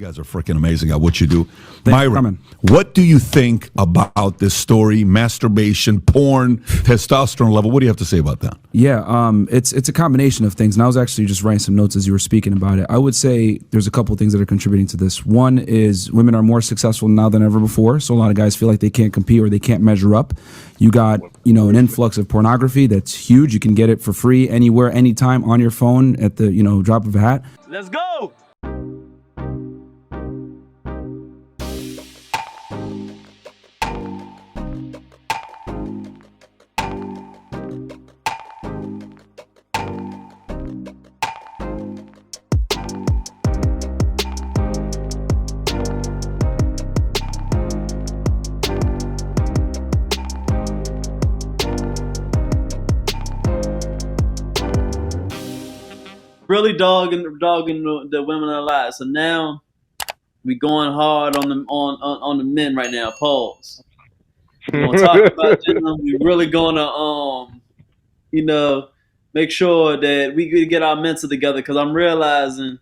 guys are freaking amazing at what you do. Thanks Myron, what do you think about this story? Masturbation, porn, testosterone level. What do you have to say about that? Yeah, it's a combination of things. And I was actually just writing some notes as you were speaking about it. I would say there's a couple of things that are contributing to this. One is women are more successful now than ever before. So a lot of guys feel like they can't compete or they can't measure up. You got, an influx of pornography that's huge. You can get it for free anywhere, anytime on your phone at the, drop of a hat. Let's go. Really dogging the women a lot. So now we going hard on the men right now. Pause. We're gonna talk about them. We really gonna make sure that we get our mental together, because I'm realizing,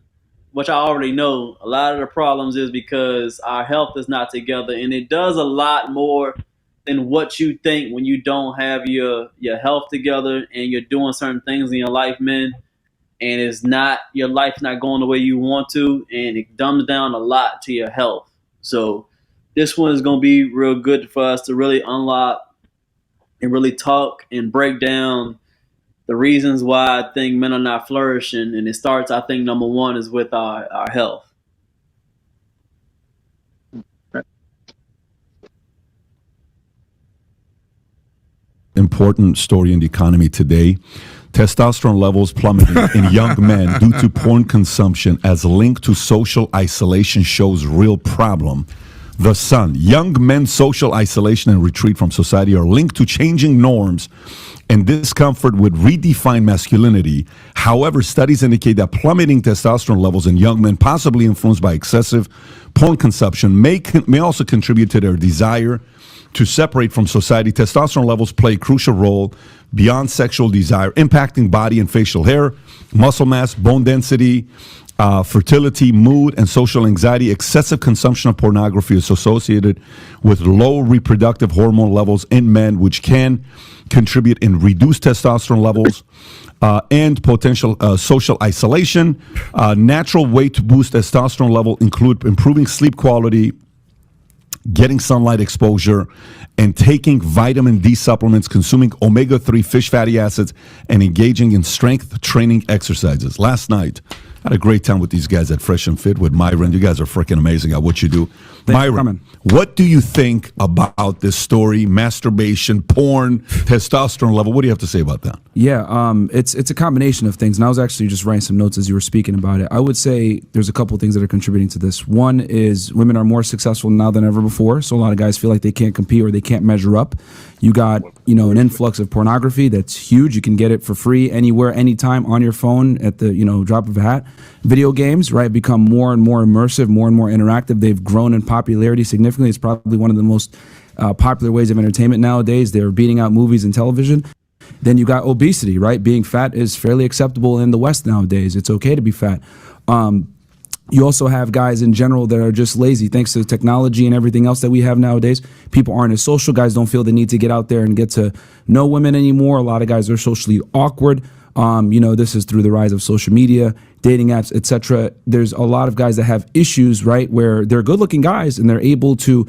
which I already know, a lot of the problems is because our health is not together, and it does a lot more than what you think when you don't have your health together and you're doing certain things in your life, man. And your life's not going the way you want to, and it dumbs down a lot to your health. So this one is going to be real good for us to really unlock and really talk and break down the reasons why I think men are not flourishing. And it starts, I think, number one is with our health. Important story in the economy today. Testosterone levels plummeting in young men due to porn consumption as linked to social isolation shows real problem. The Sun, young men's social isolation and retreat from society are linked to changing norms and discomfort with redefined masculinity. However, studies indicate that plummeting testosterone levels in young men, possibly influenced by excessive porn consumption, may also contribute to their desire to separate from society. Testosterone levels play a crucial role beyond sexual desire, impacting body and facial hair, muscle mass, bone density, fertility, mood, and social anxiety. Excessive consumption of pornography is associated with low reproductive hormone levels in men, which can contribute in reduced testosterone levels and potential social isolation. Natural way to boost testosterone level include improving sleep quality, getting sunlight exposure, and taking vitamin D supplements, consuming omega-3 fish fatty acids, and engaging in strength training exercises. Last night, I had a great time with these guys at Fresh and Fit with Myron. You guys are freaking amazing at what you do. Myron, what do you think about this story? Masturbation, porn, testosterone level. What do you have to say about that? Yeah, it's a combination of things. And I was actually just writing some notes as you were speaking about it. I would say there's a couple of things that are contributing to this. One is women are more successful now than ever before. So a lot of guys feel like they can't compete or they can't measure up. You got, an influx of pornography that's huge. You can get it for free anywhere, anytime on your phone at the, drop of a hat. Video games, right, become more and more immersive, more and more interactive. They've grown in popularity significantly. It's probably one of the most popular ways of entertainment nowadays. They're beating out movies and television. Then you got obesity, right? Being fat is fairly acceptable in the West nowadays. It's okay to be fat. You also have guys in general that are just lazy thanks to the technology and everything else that we have nowadays. People aren't as social. Guys don't feel the need to get out there and get to know women anymore. A lot of guys are socially awkward. This is through the rise of social media, dating apps, etc. There's a lot of guys that have issues, right, where they're good-looking guys and they're able to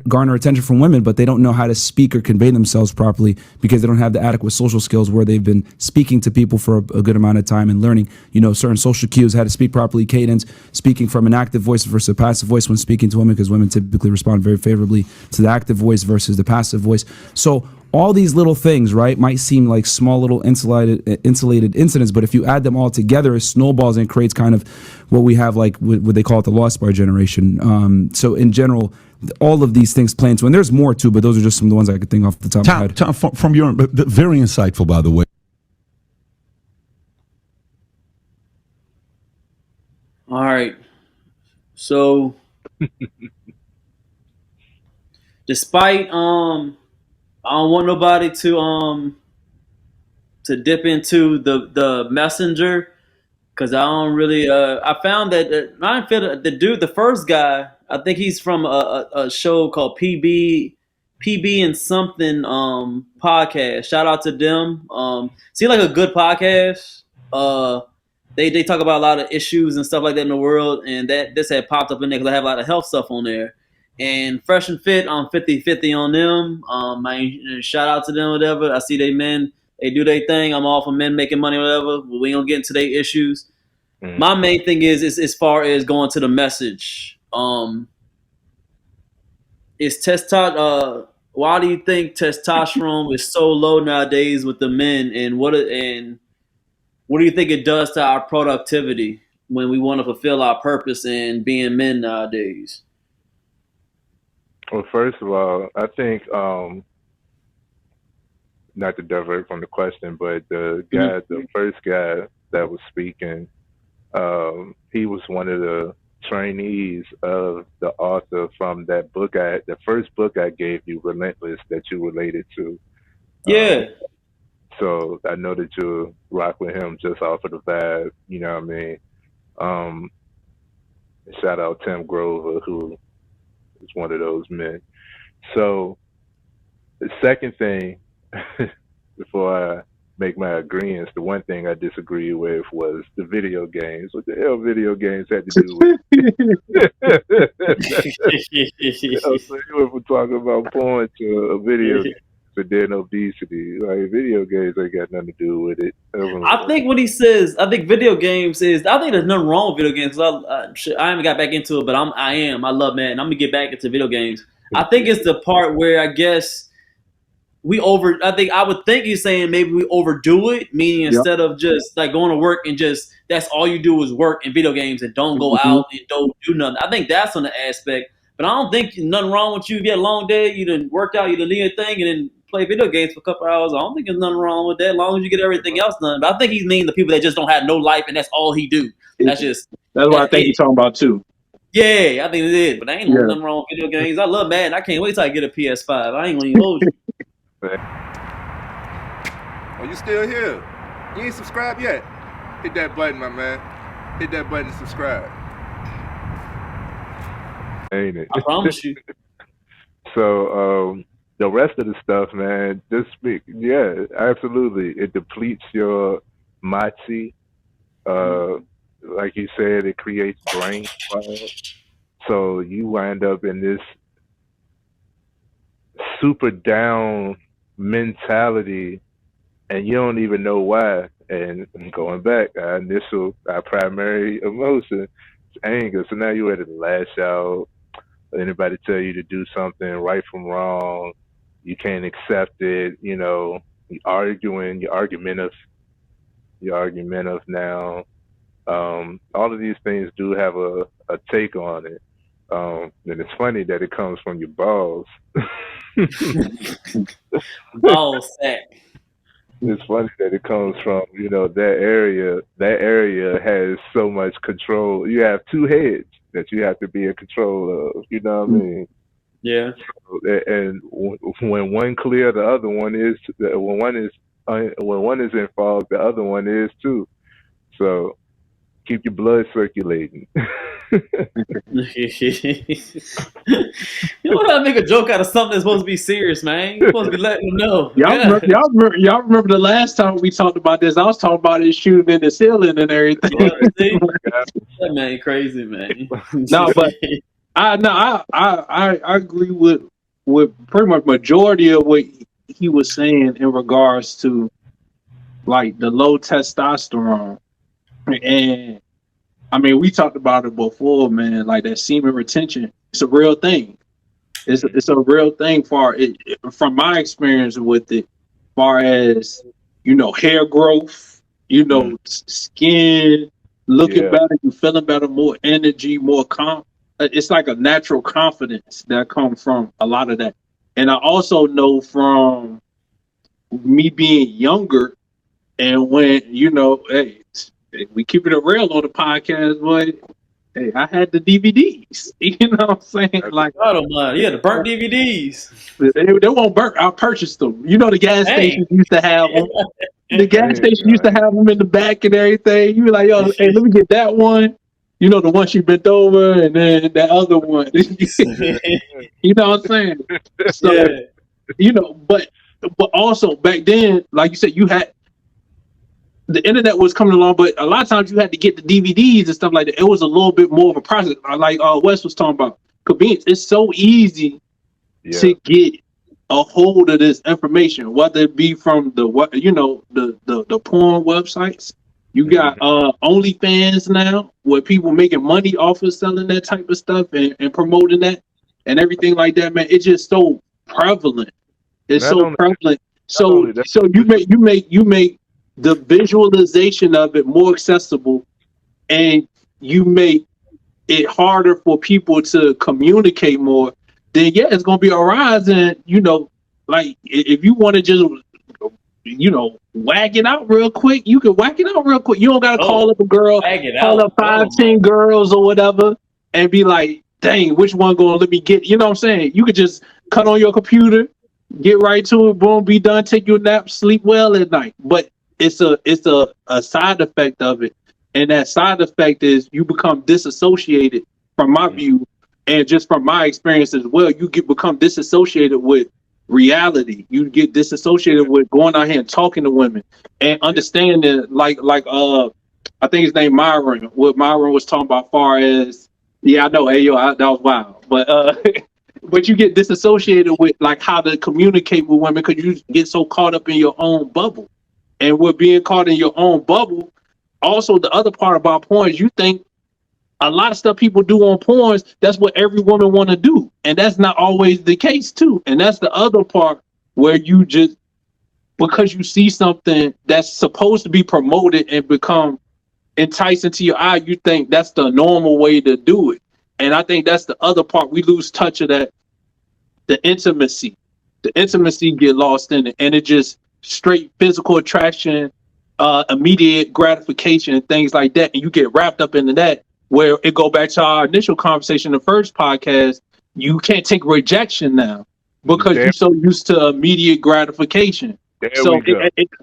garner attention from women, but they don't know how to speak or convey themselves properly because they don't have the adequate social skills where they've been speaking to people for a good amount of time and learning, certain social cues, how to speak properly, cadence, speaking from an active voice versus a passive voice when speaking to women, because women typically respond very favorably to the active voice versus the passive voice. So all these little things, right, might seem like small little insulated incidents, but if you add them all together, it snowballs and creates kind of what we have, like what they call it the Lost Bar generation. So in general, all of these things play into, and there's more too, but those are just some of the ones I could think off the top of my head. Tom, from your, very insightful, by the way. All right. So, despite I don't want nobody to dip into the messenger, Cause I don't really. I found that the dude, the first guy, I think he's from a show called PB and something podcast. Shout out to them. Seem like a good podcast. They talk about a lot of issues and stuff like that in the world, and that this had popped up in there because I have a lot of health stuff on there. And Fresh and Fit, I'm 50-50 on them. Shout out to them, whatever. I see they men, they do their thing. I'm all for men making money, whatever. We ain't gonna get into their issues. My main thing is as far as going to the message. Is testosterone? Why do you think testosterone is so low nowadays with the men, and what do you think it does to our productivity when we want to fulfill our purpose in being men nowadays? Well, first of all, I think not to divert from the question, but the first guy that was speaking, he was one of the trainees of the author from that book. The first book I gave you, Relentless, that you related to. Yeah. So I know that you'll rock with him just off of the vibe. You know what I mean? Shout out Tim Grover, who is one of those men. So the second thing, before I make my agreements, the one thing I disagree with was the video games. What the hell video games had to do with so you went from talking about porn to a video game for then obesity. Like, video games ain't got nothing to do with it. I think when he says, I think video games is, I think there's nothing wrong with video games. I haven't got back into it, but I love, man. I'm gonna get back into video games. I think it's the part where I guess I would think he's saying maybe we overdo it, meaning instead of just like going to work and just that's all you do is work in video games and don't go out and don't do nothing. I think that's on the aspect, but I don't think nothing wrong with you. You get a long day, you done worked out, you done need a thing, and then play video games for a couple hours. I don't think there's nothing wrong with that, as long as you get everything else done. But I think he's meaning the people that just don't have no life and that's all he do. That's what I think he's talking about too. Yeah, I think it is. But there ain't nothing wrong with video games. I love Madden. I can't wait till I get a PS5. I ain't gonna even hold you. Oh, you still here? You ain't subscribed yet? Hit that button, my man. Hit that button to subscribe. Ain't it? I promise you. So the rest of the stuff, man, absolutely. It depletes your moxie. Like you said, it creates brain fog. So you wind up in this super down mentality, and you don't even know why. And going back, our primary emotion is anger. So now you're ready to lash out. Anybody tell you to do something right from wrong, you can't accept it. You know, you're argumentative now. All of these things do have a take on it. And it's funny that it comes from your balls. Ball sack. It's funny that it comes from, that area. That area has so much control. You have two heads that you have to be in control of. You know what I mean? Yeah. And when one clear, the other one is. When one is involved, the other one is too. So keep your blood circulating. You know how to make a joke out of something that's supposed to be serious, man. You're supposed to be letting them know. Y'all remember the last time we talked about this? I was talking about it shooting in the ceiling and everything. See? That man crazy, man. No, but I agree with pretty much majority of what he was saying in regards to like the low testosterone. And I mean, we talked about it before, man. Like that semen retention, it's a real thing. It's a real thing from my experience with it. Far as hair growth, skin looking better, you feeling better, more energy, more it's like a natural confidence that comes from a lot of that. And I also know from me being younger, and when hey. We keep it real on the podcast, boy. Hey, I had the DVDs. You know what I'm saying? Like, the burnt DVDs. They won't burn. I purchased them. The gas stations used to have them. The gas station used to have them in the back and everything. You be like, yo, hey, let me get that one. You know, the one she bent over, and then that other one. You know what I'm saying? So, Yeah. you know, but also back then, like you said, you had the internet was coming along, but a lot of times you had to get the DVDs and stuff like that. It was a little bit more of a process. Like Wes was talking about convenience. It's so easy to get a hold of this information, whether it be from the porn websites. You got OnlyFans now, where people making money off of selling that type of stuff and promoting that and everything like that. Man, it's just so prevalent. It's so prevalent. So you make the visualization of it more accessible, and you make it harder for people to communicate more. Then it's gonna be a rise. And like if you want to just whack it out real quick, you can whack it out real quick. You don't gotta call up a girl, call up 5-10 girls or whatever, and be like, dang, which one gonna let me get? You know what I'm saying? You could just cut on your computer, get right to it, boom, be done, take your nap, sleep well at night. But it's a side effect of it, and that side effect is you become disassociated from my view, and just from my experience as well. You become disassociated with reality. You get disassociated with going out here and talking to women and understanding, like I think his name Myron. What Myron was talking about, far as I know, that was wild, but but you get disassociated with like how to communicate with women because you get so caught up in your own bubble. And with being caught in your own bubble, also the other part about porn is you think a lot of stuff people do on porns, that's what every woman want to do. And that's not always the case too. And that's the other part where you just, because you see something that's supposed to be promoted and become enticing to your eye, you think that's the normal way to do it. And I think that's the other part. We lose touch of that, the intimacy get lost in it. And it just straight physical attraction, immediate gratification and things like that. And you get wrapped up into that, where it go back to our initial conversation, the first podcast. You can't take rejection now because you're so used to immediate gratification.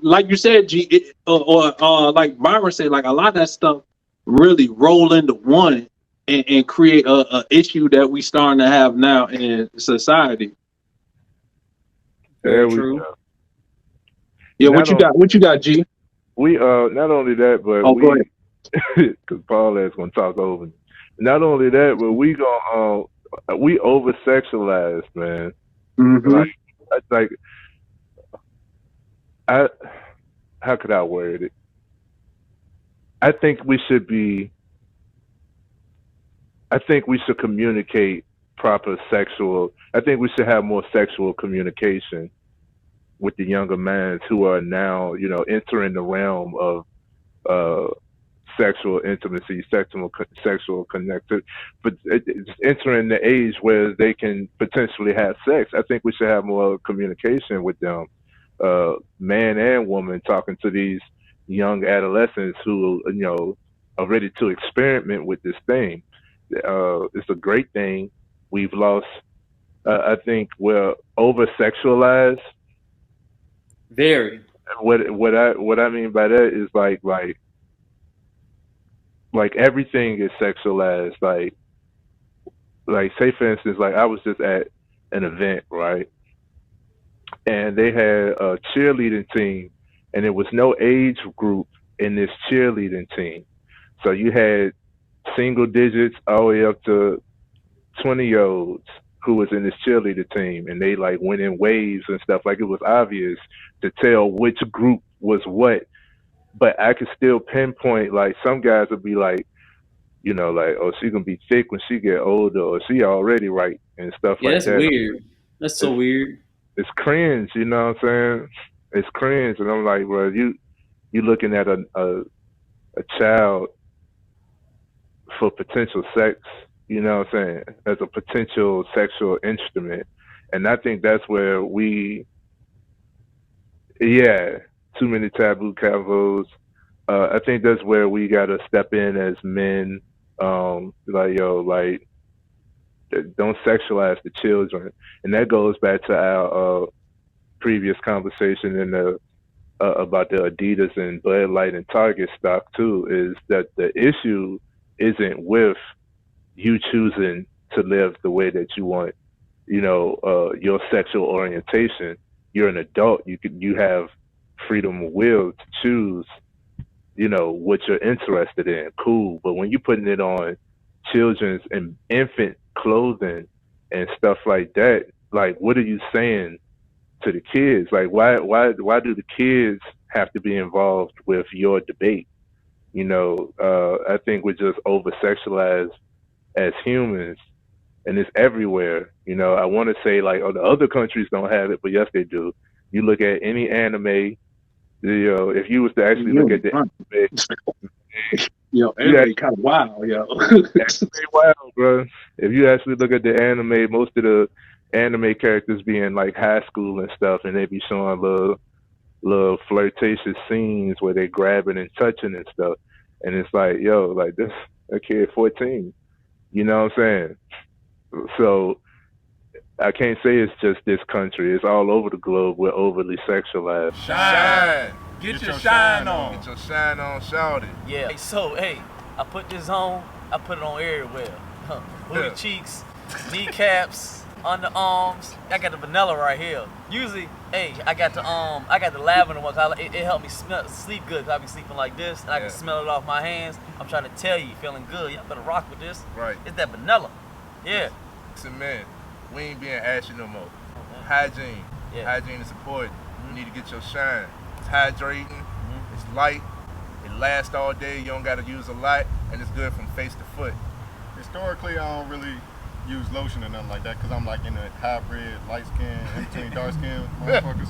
Like you said, G, or like Byron said, like a lot of that stuff really roll into one and create a issue that we starting to have now in society. There we True. go. Yeah, what you got, G? We not only that, but we, because Paul is gonna talk over me. Not only that, but we over sexualize, man. Like how could I word it? I think we should communicate proper sexual. I think we should have more sexual communication with the younger men who are now, entering the realm of sexual intimacy, sexual connected, but it's entering the age where they can potentially have sex. I think we should have more communication with them, man and woman, talking to these young adolescents who, are ready to experiment with this thing. It's a great thing. We've lost. I think we're over sexualized. Very. What I mean by that is like everything is sexualized. Like say for instance, like I was just at an event, right? And they had a cheerleading team, and there was no age group in this cheerleading team. So you had single digits all the way up to 20-year-olds who was in this cheerleader team, and they like went in waves and stuff. Like it was obvious to tell which group was what, but I could still pinpoint. Like some guys would be like, like, oh, she's gonna be thick when she get older, or she already right and stuff like that. Yeah, that's weird. That's so weird. It's cringe, you know what I'm saying? It's cringe, and I'm like, well, you looking at a child for potential sex, you know what I'm saying, as a potential sexual instrument. And I think that's where too many taboo convos. I think that's where we got to step in as men, like, don't sexualize the children. And that goes back to our previous conversation in the about the Adidas and Bud Light and Target stock too is that the issue isn't with you choosing to live the way that you want, your sexual orientation. You're an adult. You have freedom of will to choose, what you're interested in. Cool. But when you're putting it on children's and infant clothing and stuff like that, like, what are you saying to the kids? Like, why do the kids have to be involved with your debate? I think we're just over sexualized as humans, and it's everywhere. I want to say like, oh, the other countries don't have it, but yes, they do. You look at any anime, if you was to actually look at the anime, anime kind of wild, that's pretty wild, bro. If you actually look at the anime, most of the anime characters be in like high school and stuff, and they be showing little flirtatious scenes where they grabbing and touching and stuff, and it's like, like this a kid 14, you know what I'm saying? So I can't say it's just this country. It's all over the globe. We're overly sexualized. Shine. Get your shine on. Get your shine on, shout it. Yeah. So, hey, I put this on. I put it on everywhere. Booty cheeks, kneecaps, underarms. I got the vanilla right here. Usually, hey, I got the lavender one. It helped me sleep good. Cause I be sleeping like this, and I can smell it off my hands. I'm trying to tell you, feeling good. Y'all better rock with this. Right. It's that vanilla. Yeah. Listen, man, we ain't being ashy no more. Hygiene. Yeah. Hygiene is important. You need to get your shine. It's hydrating. It's light. It lasts all day. You don't got to use a lot, and it's good from face to foot. Historically, I don't really use lotion or nothing like that because I'm like in a hybrid, light skin, in between dark skin motherfuckers.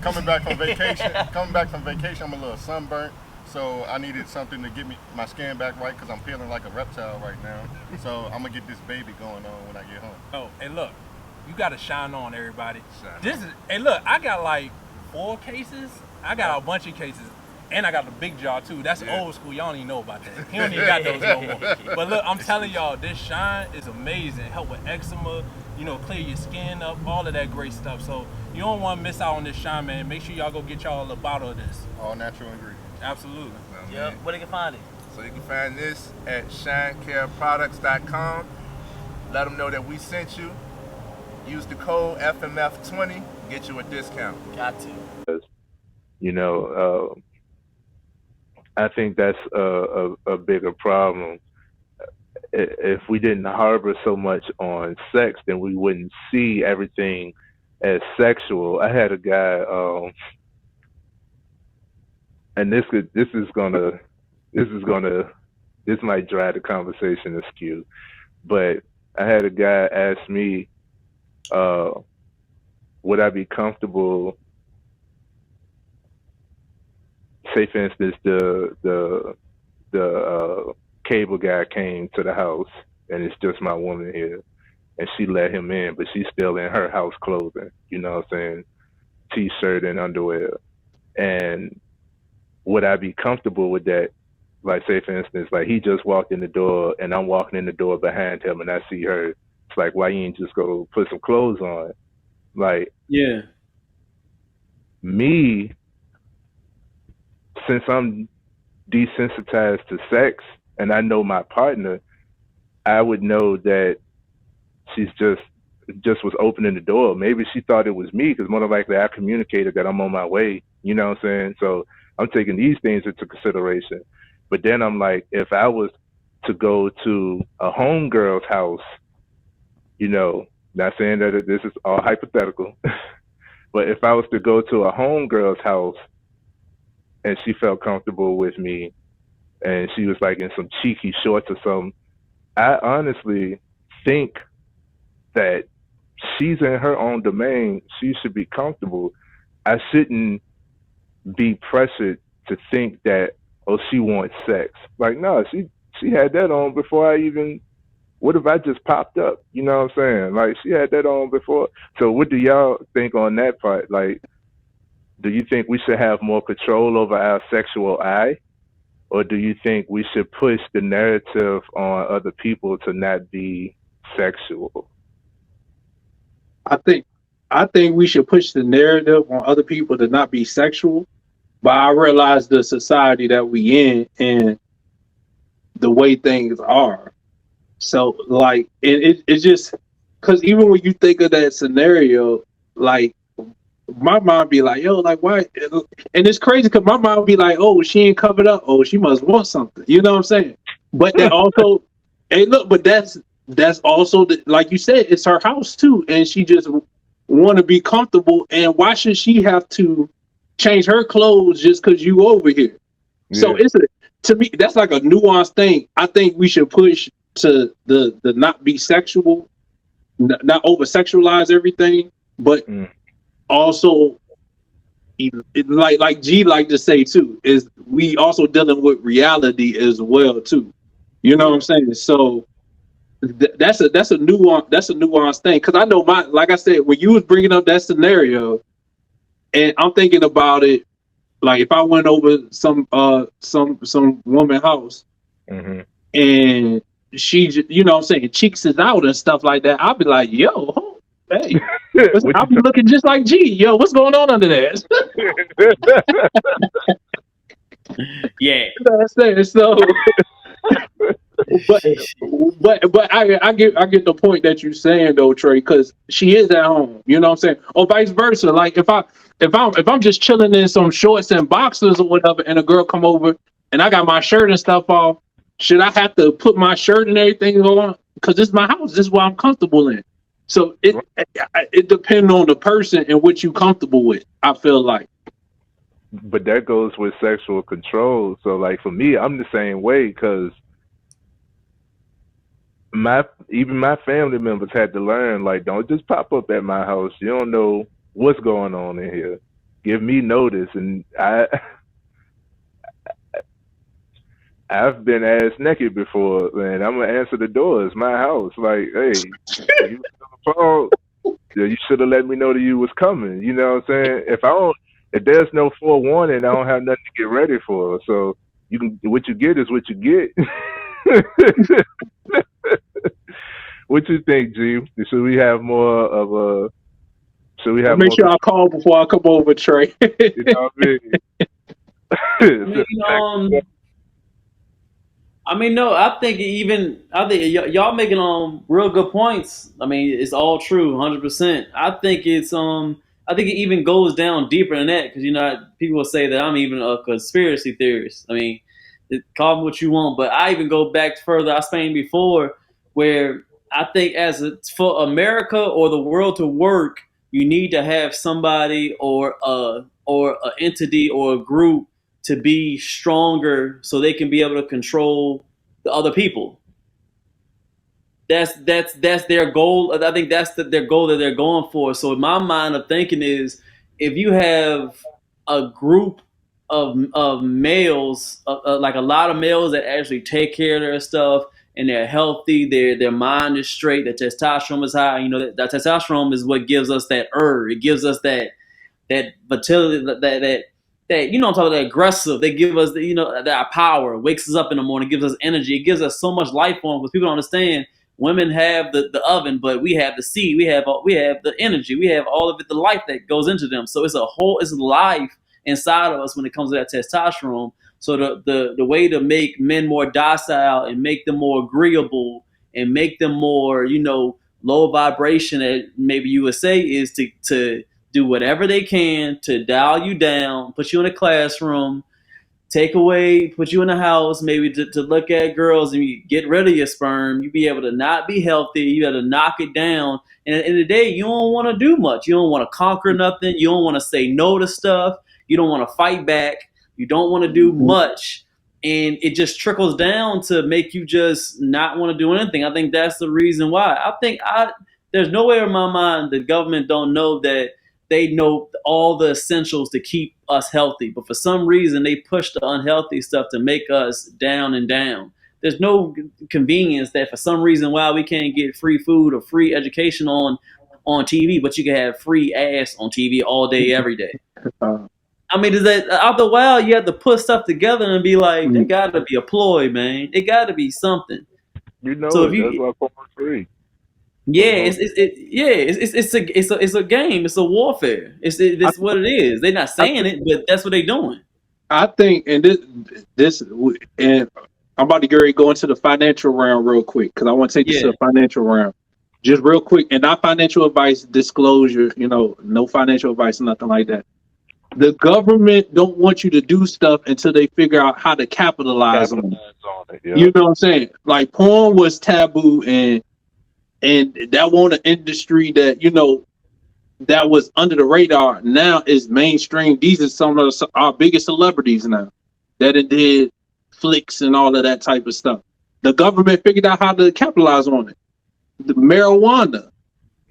Coming back from vacation, I'm a little sunburnt. So I needed something to get my skin back right because I'm feeling like a reptile right now. So I'm gonna get this baby going on when I get home. Oh, hey look, you gotta shine on, everybody. Hey look, I got like 4 cases. I got a bunch of cases. And I got the big jar too. That's old school. Y'all don't even know about that. He don't even got those no more. But look, I'm telling y'all, this shine is amazing. Help with eczema, clear your skin up, all of that great stuff. So you don't want to miss out on this shine, man. Make sure y'all go get y'all a bottle of this. All natural ingredients. Absolutely. Yep. Where they can find it? So you can find this at shinecareproducts.com. Let them know that we sent you. Use the code FMF20, get you a discount. Got to. I think that's a bigger problem. If we didn't harbor so much on sex, then we wouldn't see everything as sexual. I had a guy, and this might drive the conversation askew, but I had a guy ask me, would I be comfortable? Say, for instance, the cable guy came to the house, and it's just my woman here, and she let him in, but she's still in her house clothing, you know what I'm saying, t-shirt and underwear. And would I be comfortable with that? Like, say, for instance, like he just walked in the door, and I'm walking in the door behind him, and I see her. It's like, why you ain't just go put some clothes on? Like, Yeah. Me, since I'm desensitized to sex and I know my partner, I would know that she's just was opening the door. Maybe she thought it was me because more than likely I communicated that I'm on my way. You know what I'm saying? So I'm taking these things into consideration. But then I'm like, if I was to go to a homegirl's house, not saying that this is all hypothetical, but if I was to go to a homegirl's house and she felt comfortable with me and she was like in some cheeky shorts or something, I honestly think that she's in her own domain. She should be comfortable. I shouldn't be pressured to think that, oh, she wants sex. Like, no, she had that on before I even, what if I just popped up? You know what I'm saying? Like, she had that on before. So what do y'all think on that part? Like, do you think we should have more control over our sexual eye? Or do you think we should push the narrative on other people to not be sexual? I think I think we should push the narrative on other people to not be sexual. But I realize the society that we in and the way things are. So like it's just because even when you think of that scenario, like my mom be like, yo, like why? And it's crazy because my mom be like, oh, she ain't covered up. Oh, she must want something. You know what I'm saying? But that also, hey, look, but that's also like you said, it's her house too, and she just want to be comfortable. And why should she have to change her clothes just because you over here? So Yeah. to me, that's like a nuanced thing. I think we should push to the not be sexual, not over sexualize everything, but also like G like to say too, is we also dealing with reality as well too. You know what I'm saying? So that's a nuanced thing. Because I know like I said, when you was bringing up that scenario, and I'm thinking about it, like if I went over some woman house and she, you know what I'm saying, cheeks is out and stuff like that, I'll be like, yo, hey, I'll be looking just like G. Yo, what's going on under there? Yeah. You know what I'm saying? So, but I get the point that you're saying though, Trey, because she is at home. You know what I'm saying? Or vice versa. Like if I'm just chilling in some shorts and boxers or whatever, and a girl come over and I got my shirt and stuff off, should I have to put my shirt and everything on? Because this is my house. This is what I'm comfortable in. So it depends on the person and what you comfortable with. I feel like. But that goes with sexual control. So like for me, I'm the same way because even my family members had to learn, like, don't just pop up at my house. You don't know what's going on in here. Give me notice. And I've been ass naked before, and I'm gonna answer the door. It's my house. Like, hey, you on the phone, you should have let me know that you was coming. You know what I'm saying? If there's no forewarning, I don't have nothing to get ready for. So what you get is what you get. What you think, G? Should we have more of a? Should we have Make more? sure I call before I come over, Trey. You know what I mean, no, I think y'all making real good points. I mean, it's all true, 100%. I think I think it even goes down deeper than that because people will say that I'm even a conspiracy theorist. I mean, call me what you want, but I even go back further. I explained before where I think for America or the world to work, you need to have somebody or an entity or a group to be stronger so they can be able to control the other people. That's their goal. I think that's their goal that they're going for. So in my mind of thinking is if you have a group of males, like a lot of males that actually take care of their stuff and they're healthy, their mind is straight, their testosterone is high. That testosterone is what gives us that urge. It gives us that vitality, that I'm talking about, that aggressive. They give us that power. Wakes us up in the morning, gives us energy. It gives us so much life form because people don't understand. Women have the oven, but we have the seed. We have the energy. We have all of it, the life that goes into them. So it's life inside of us when it comes to that testosterone. So the way to make men more docile and make them more agreeable and make them more low vibration, that maybe you would say, is to do whatever they can to dial you down, put you in a classroom, put you in a house, maybe to look at girls and you get rid of your sperm. You be able to not be healthy. You got to knock it down. And at the end of the day, you don't want to do much. You don't want to conquer nothing. You don't want to say no to stuff. You don't want to fight back. You don't want to do much. And it just trickles down to make you just not want to do anything. I think that's the reason why. There's no way in my mind the government don't know that they know all the essentials to keep us healthy. But for some reason, they push the unhealthy stuff to make us down and down. There's no convenience that for some reason why we can't get free food or free education on TV, but you can have free ass on TV all day, every day. I mean, is that after a while you have to put stuff together and be like, there got to be a ploy, man. It got to be something. that's why porn's free. Yeah, it's a game. It's a warfare. It's what it is. They're not I, saying it, but that's what they're doing. I think, and and I'm about to go into the financial realm real quick because I want to take this to Yeah, the financial realm, just real quick, and not financial advice, disclosure. No financial advice, nothing like that. The government don't want you to do stuff until they figure out how to capitalize on it. On it. You Yep. know what I'm saying? Like porn was taboo, and that was an industry that that was under the radar. Now is mainstream. These are some of our biggest celebrities now that it did flicks and all of that type of stuff. The government figured out how to capitalize on it. The marijuana,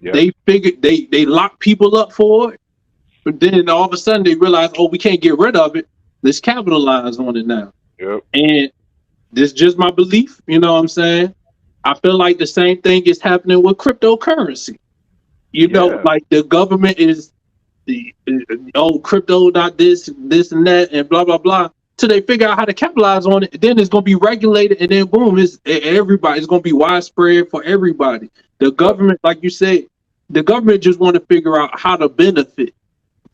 Yep. they figured they locked people up for it, but then all of a sudden they realized, oh, we can't get rid of it. Let's capitalize on it now. Yep. And this is just my belief. You know what I'm saying? I feel like the same thing is happening with cryptocurrency. Yeah. Like the government is crypto, not this and that, and blah blah blah. Till they figure out how to capitalize on it, then it's gonna be regulated, and then boom, everybody. It's gonna be widespread for everybody. The government, like you said, the government just want to figure out how to benefit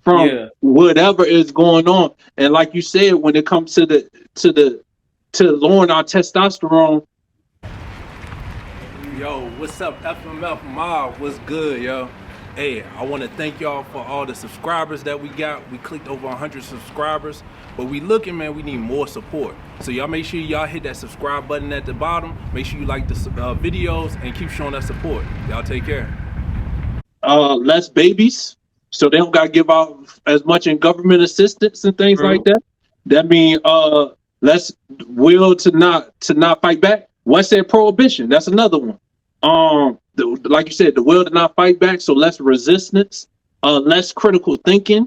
from whatever is going on. And like you said, when it comes to lowering our testosterone. Yo, what's up, FMF Mob? What's good, yo? Hey, I want to thank y'all for all the subscribers that we got. We clicked over 100 subscribers, but we looking, man, we need more support. So y'all make sure y'all hit that subscribe button at the bottom. Make sure you like the videos and keep showing that support. Y'all take care. Less babies, so they don't got to give out as much in government assistance and things like that. That means less will to not fight back. What's that prohibition? That's another one. Like you said, the will to not fight back, so less resistance, less critical thinking,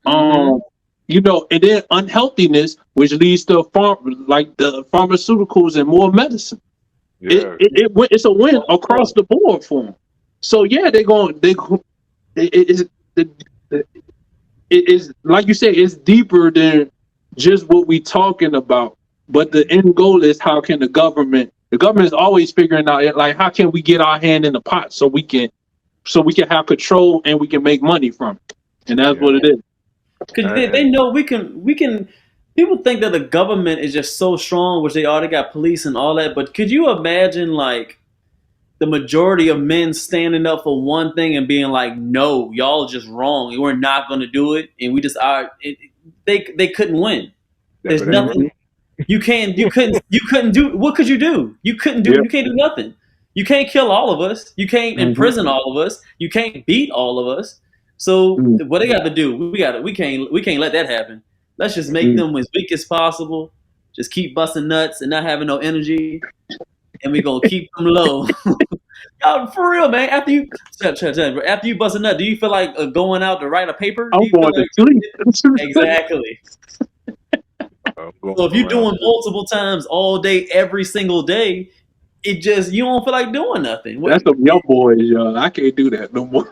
and then unhealthiness, which leads to the pharmaceuticals and more medicine. Yeah. It's a win across the board for them. So yeah, it's like you said, it's deeper than just what we talking about. But the end goal is how can the government is always figuring out, like, how can we get our hand in the pot so we can have control and we can make money from it. And that's what it is. Because they know we can. People think that the government is just so strong, which they already got police and all that. But could you imagine, like, the majority of men standing up for one thing and being like, "No, y'all are just wrong. We're not going to do it," and we just are. They couldn't win. There's nothing. You couldn't do. What could you do? You couldn't do. You can't do nothing. You can't kill all of us. You can't imprison all of us. You can't beat all of us. So what they got to do? We can't let that happen. Let's just make them as weak as possible. Just keep busting nuts and not having no energy, and we're gonna keep them low. Y'all, for real, man. After you bust a nut, do you feel like going out to write a paper? I'm going to sleep. Exactly. So if you're doing multiple times all day, every single day, you don't feel like doing nothing. That's some young boys, yo. I can't do that no more.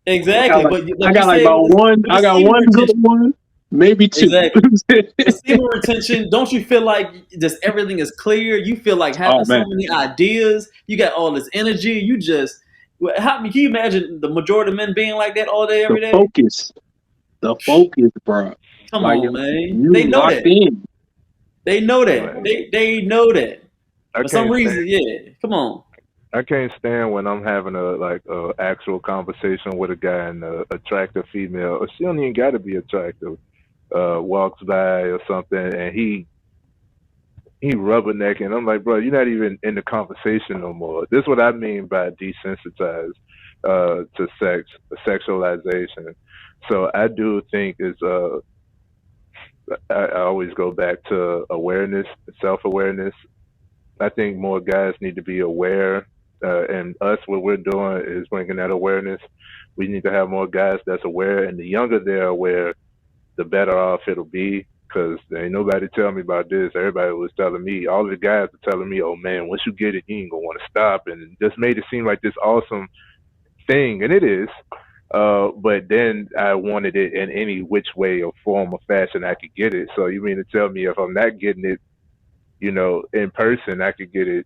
Exactly. I got one good one, maybe two. Exactly. Semen retention, don't you feel like just everything is clear? You feel like having so many ideas. You got all this energy. Can you imagine the majority of men being like that all day, every day? The focus, bro. Come on, man. They know that. They know that. They know that. For some reason, come on. I can't stand when I'm having a actual conversation with a guy and an attractive female, or she don't even got to be attractive, walks by or something, and he rubbernecking. I'm like, bro, you're not even in the conversation no more. This is what I mean by desensitized to sex, sexualization. So I do think I always go back to awareness, self-awareness. I think more guys need to be aware, and what we're doing is bringing that awareness. We need to have more guys that's aware, and the younger they're aware, the better off it'll be, because there ain't nobody telling me about this. Everybody was telling me, all the guys are telling me, oh man, once you get it, you ain't gonna want to stop, and it just made it seem like this awesome thing, and it is. But then I wanted it in any which way or form or fashion I could get it. So you mean to tell me if I'm not getting it, in person, I could get it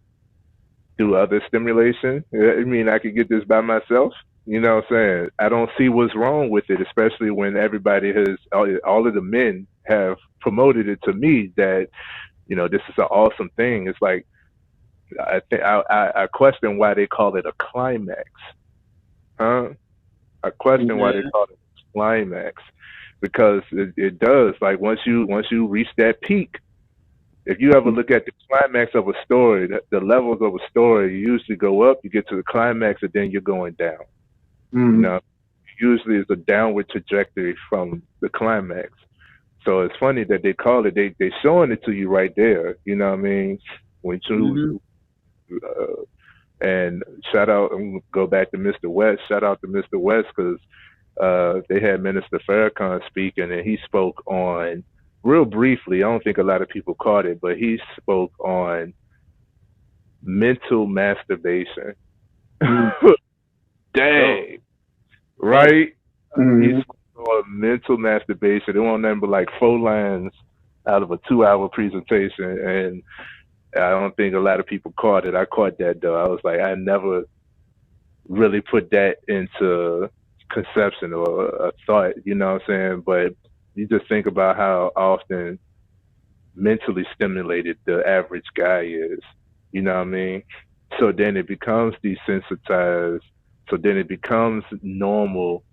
do other stimulation. I mean, I could get this by myself. You know what I'm saying? I don't see what's wrong with it, especially when everybody has, all of the men have promoted it to me that, this is an awesome thing. It's like, I question why they call it a climax. Huh? I question why they call it a climax. Because it does. Like once you reach that peak, if you ever look at the climax of a story, the levels of a story, you usually go up, you get to the climax, and then you're going down. Usually it's a downward trajectory from the climax. So it's funny that they call it, they showing it to you right there. You know what I mean? When you, and shout out, I'm gonna go back to Mr. West. Shout out to Mr. West because they had Minister Farrakhan speaking, and he spoke on, real briefly, I don't think a lot of people caught it, but he spoke on mental masturbation. Dang. Right? He spoke on mental masturbation. It wasn't nothing but like 4 lines out of a 2-hour presentation, and I don't think a lot of people caught it. I caught that, though. I was like, I never really put that into conception or a thought, you know what I'm saying? But you just think about how often mentally stimulated the average guy is, you know what I mean? So then it becomes desensitized. So then it becomes normal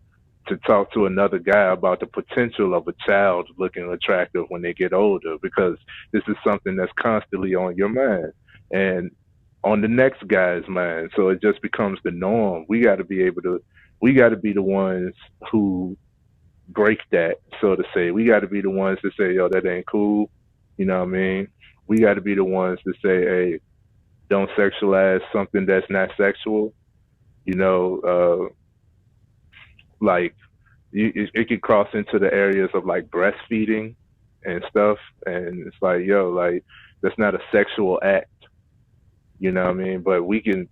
to talk to another guy about the potential of a child looking attractive when they get older, because this is something that's constantly on your mind and on the next guy's mind. So it just becomes the norm. We got to be the ones who break that, so to say. We got to be the ones to say, yo, that ain't cool. You know what I mean? We got to be the ones to say, hey, don't sexualize something that's not sexual. Like it could cross into the areas of like breastfeeding and stuff. And it's like, yo, like that's not a sexual act. You know what I mean? But we can,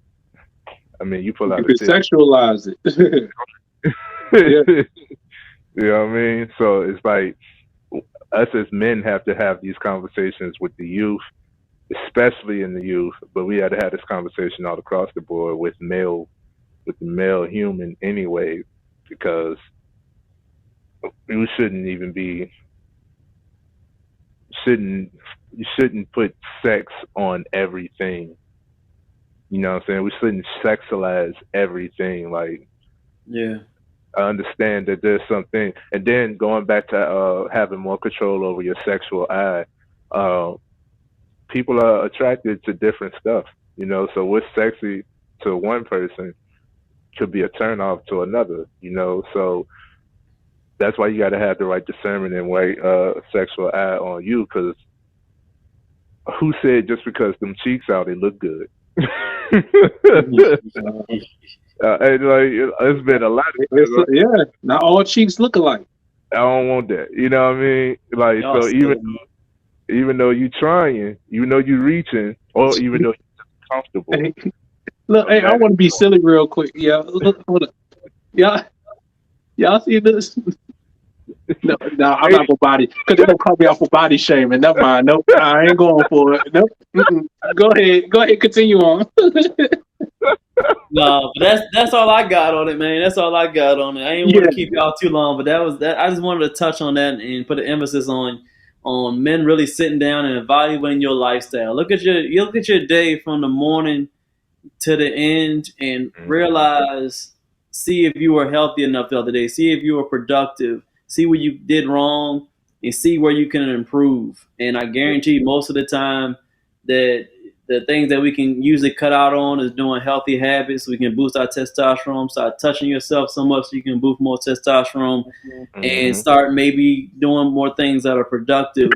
you pull out You can sexualize it. Yeah. You know what I mean? So it's like us as men have to have these conversations with the youth, especially in the youth, but we had to have this conversation all across the board with the male human anyway, because you shouldn't put sex on everything. You know what I'm saying? We shouldn't sexualize everything. Like, yeah, I understand that there's something, and then going back to having more control over your sexual eye, people are attracted to different stuff, so what's sexy to one person could be a turnoff to another, so that's why you got to have the right discernment and right sexual eye on you, because who said just because them cheeks out, they look good? And like it's been a lot of not all cheeks look alike. I don't want that. You know what I mean? Like, so even though you trying, you reaching, or even though you're comfortable. Hey, look, hey, I want to be silly real quick. Yeah, look, hold up. Y'all see this? No, I'm not for body, because they don't call me out for body shaming. Never mind. Nope, I ain't going for it. Nope. Go ahead, continue on. No, but that's all I got on it, man. That's all I got on it. I ain't want to keep y'all too long, but that was that. I just wanted to touch on that and put an emphasis on men really sitting down and evaluating your lifestyle. Look at your day from the morning to the end and realize, see if you were healthy enough the other day, see if you were productive, see what you did wrong, and see where you can improve. And I guarantee most of the time that the things that we can usually cut out on is doing healthy habits. We can boost our testosterone, start touching yourself so much so you can boost more testosterone, and start maybe doing more things that are productive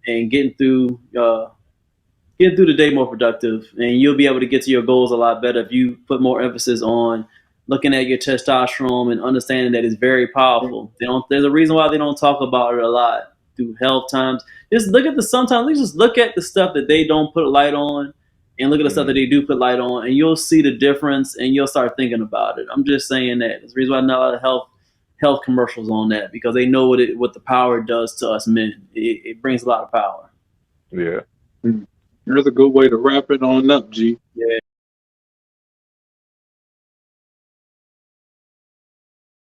and getting through the day more productive. And you'll be able to get to your goals a lot better if you put more emphasis on looking at your testosterone and understanding that it's very powerful. There's a reason why they don't talk about it a lot through health times. Just look at the stuff that they don't put light on, and look at the stuff that they do put light on, and you'll see the difference, and you'll start thinking about it. I'm just saying that. There's a reason why not a lot of health commercials on that, because they know what the power does to us men. It brings a lot of power. Yeah. There's a good way to wrap it on up, G. Yeah.